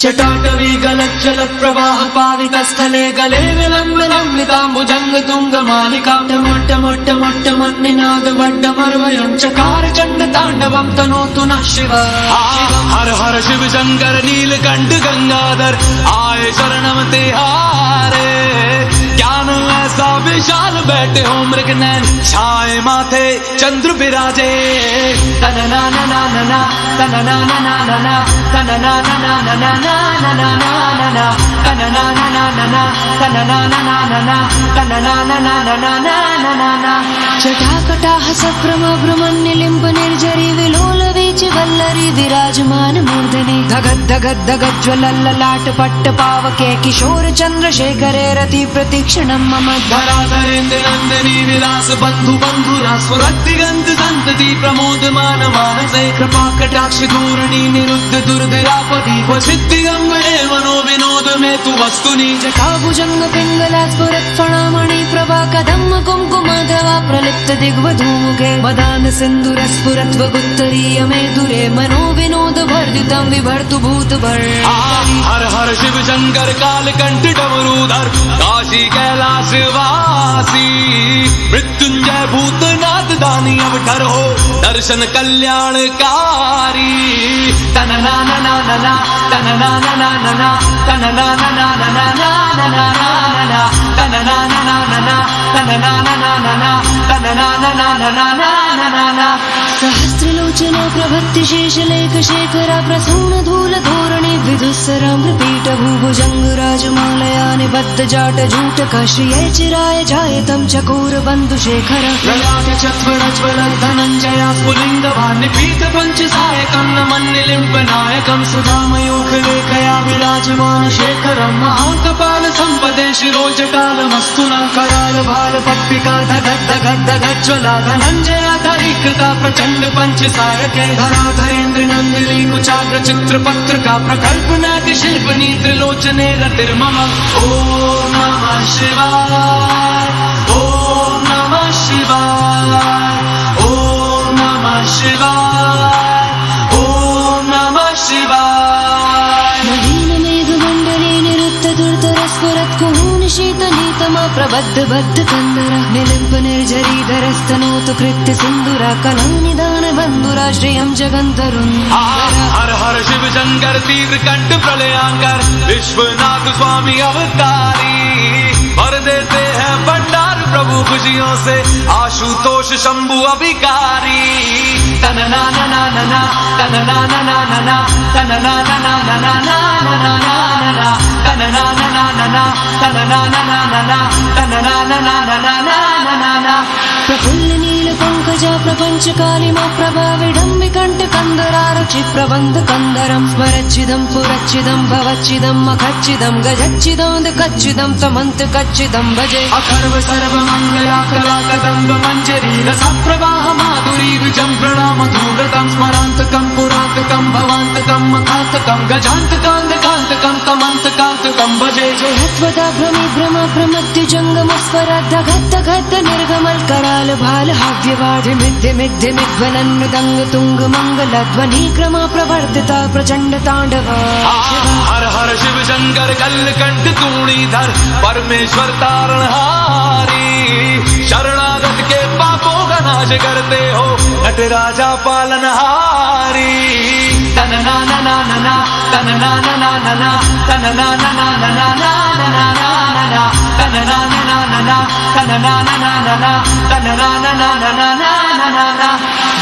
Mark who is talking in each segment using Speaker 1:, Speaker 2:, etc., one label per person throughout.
Speaker 1: चटाटवी गलज्जल प्रवाह पावित स्थले गले विलम्बिताम्बुजंग तुंग मालिका मोट्ट मोट्ट मोट्ट मन्निनाद वड्डमर्वयं चकार चंड तांडवं तनोतु नः शिव। हर हर शिव शंकर नीलकंठ गंगाधर आए शरणम तिहारे। ज्ञान ऐसा विशाल बैठे हो मृग नैन छाए माथे चंद्र विराजे। तनना ना ना ना ना तनना ना ना ना ना तनना ना ना ना ना ना ना ना ना तनना ना ना ना ना तनना ना ना ना ना तनना ना ना ना ना ना ना ना। जटाकटाह सभ्रम भ्रमण्यलिम्ब निर्झरी विलोल वीच वल्लरी विराजमान मूर्धनि धगद धगद धगद ज्वलल्ललाट पट्ट पावके किशोर चंद्रशेखरे रति प्रतीक्षणं मम धराधरेन्द्र नंदिनी विलास बंधु बंधुरा स्फुरद्दिगंत संतति प्रमोदमान मानसे कृपा कटाक्ष धूर्णी निरुद्ध दुर्धरापति वसिद्धिगंगणे मनो विनोद में तु वस्तुनि। जटाभुजंग पिंगला स्फुरत् फणामणि प्रभा कदम्ब कुंकुमाधवा प्रलिप्त दिग्वधूमुखे मदान सिंधुर स्फुरत् वगुत्तरीय मे दुरे मनो विनोद वर्धितं विभर्तु भूत भर। हर हर शिव शंकर कालकंठ डमरूधर काशी कैलाश वासी मृत्युंजय भूतनाथ दानी अवतार हो दर्शन कल्याणकारी। तनना ना ना ना ना तनना ना ना ना ना तनना ना ना ना ना ना ना ना तनना ना ना ना ना तनना ना ना ना ना तनना ना ना ना ना ना ना। सहस्रलोचना प्रभत्ति शेषलेख शेखरा प्रसून धूल धोरणी विदुस्सराम्रपीठ भूभुजंग राजमालया निबद्ध जाट जूटक श्रिये चिराय जायतं चकोर बंधु शेखर ललाट चत्वरज्वल धनंजया स्फुलिंगवान् पीठ पंचसायकं नमन्निलिम्ब नायकं सुधामयूख लेखया विराजमान शेखरं महाकपाल संपदे शिरोजटालमस्तु न कराल भाल पट्टिका धगद् धगद् धगज्ज्वला धनंजया धरीकृता प्रचंड पंचसायके धराधरेन्द्र नंदिनी कुचाग्र चित्र पत्रिका प्रकल्प नाट्य शिल्पनी त्रिलोचने रतिर्मम। ओम नमः शिवाय ओम नमः शिवाय ओम नमः शिवाय ओम नमः शिवाय। नवीन मेघमंडले निरुद्ध दुर्धर स्फुरत् कुहून शीतनीतमा प्रबद्ध बद्ध कंदर निलिम्ब निर्झरीधरस्तनोतु कृत्य सिंधुरा कलानिदान बंधुरा श्रियं जगंतरुन्। हर हर शिव शंकर तीव्र कंठ प्रलयांकर विश्वनाथ स्वामी अवतारी भर देते हैं भंडार प्रभु खुशियों से आशुतोष शंभु अभिकारी। तनना ना ना ना ना तनना ना ना ना ना तनना ना ना ना ना ना ना तनना ना ना ना ना तनना ना ना ना ना तनना ना ना ना ना ना। प्रफुल्ल नील पंकजा प्रपंच कालिमा प्रभा विडम्बिकंठ कंदरारुचि प्रबंध कंदरं स्मरच्चिदं पुरच्चिदं भवच्चिदं मखच्चिदं गजच्चिदं कच्चिदं तमंत कच्चिदं भजे। अखर्व सर्व मंगला कला कदंब मंजरी रस प्रवाह माधुरी विजं प्रणाम धूव्रतं स्मरांतकं पुरांतकं भवांतकं मखांतकं गजांतकांतकांतकं तमंतकांतकं भजे। जयत्वदा भ्रमी भ्रम प्रमद्य जंगम स्वर धगद् धगद् निर्गमल कराल भाल हाव्यवाधि मिथ्य मिथ्य मिध्वनन्नुदंग तुंग मंगल ध्वनि क्रमा प्रवर्धिता प्रचंड तांडवा। हर हर शिव शंकर कलकंठ तूणीधर परमेश्वर तारणहारी शरणागत के पापों का नाश करते हो नटराजा पालनहारी। तनना ना ना ना ना तनना ना ना ना ना तनना ना ना ना ना ना ना तनना ना ना ना ना तनना ना ना ना ना तनना ना ना ना ना ना।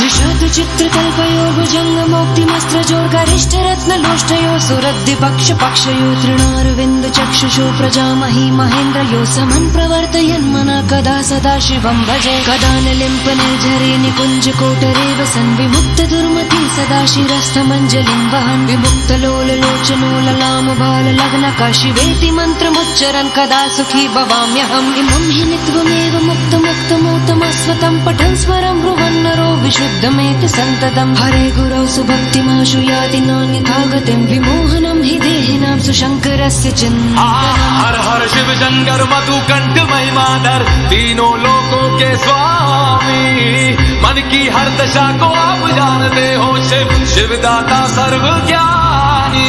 Speaker 1: दिशद चित्र कल्पयो भुजंग मोक्तिमस्त्र जोर गरिष्ठ रत्न लोष्टयो सुरद्धि पक्ष पक्षयो तृणारविंद चक्षुषो प्रजामहि महेन्द्र यो समन् प्रवर्तयन् मना कदा सदा शिवं भजे। कदा निलिम्प निर्झरे निकुंज कोटरे वसन् विमुक्त दुर्मति सदा शिरस्थमंजलिं वहन् विमुक्त लोल लोचनो ललाम बाल लग्नका शिवेति मंत्रमुच्चरन् कदा सुखी भवाम्यहम्। इमं हि नित्वमेव मुक्त मुक्त मोतमस्वतं पठन् स्वरं ब्रुवन् नरो विशुद्धमेति संततम्। हरे गुरौ सुभक्तिमाशु याति नान्यथा गतिं विमोहनं हि देहिनां सुशंकरस्य चिन्तनम्। हर हर शिव शंकर मधुकंठ महिमाधर तीनों लोकों के स्वामी मन की हर दशा को आप जानते हो शिव शिवदाता सर्वज्ञानी।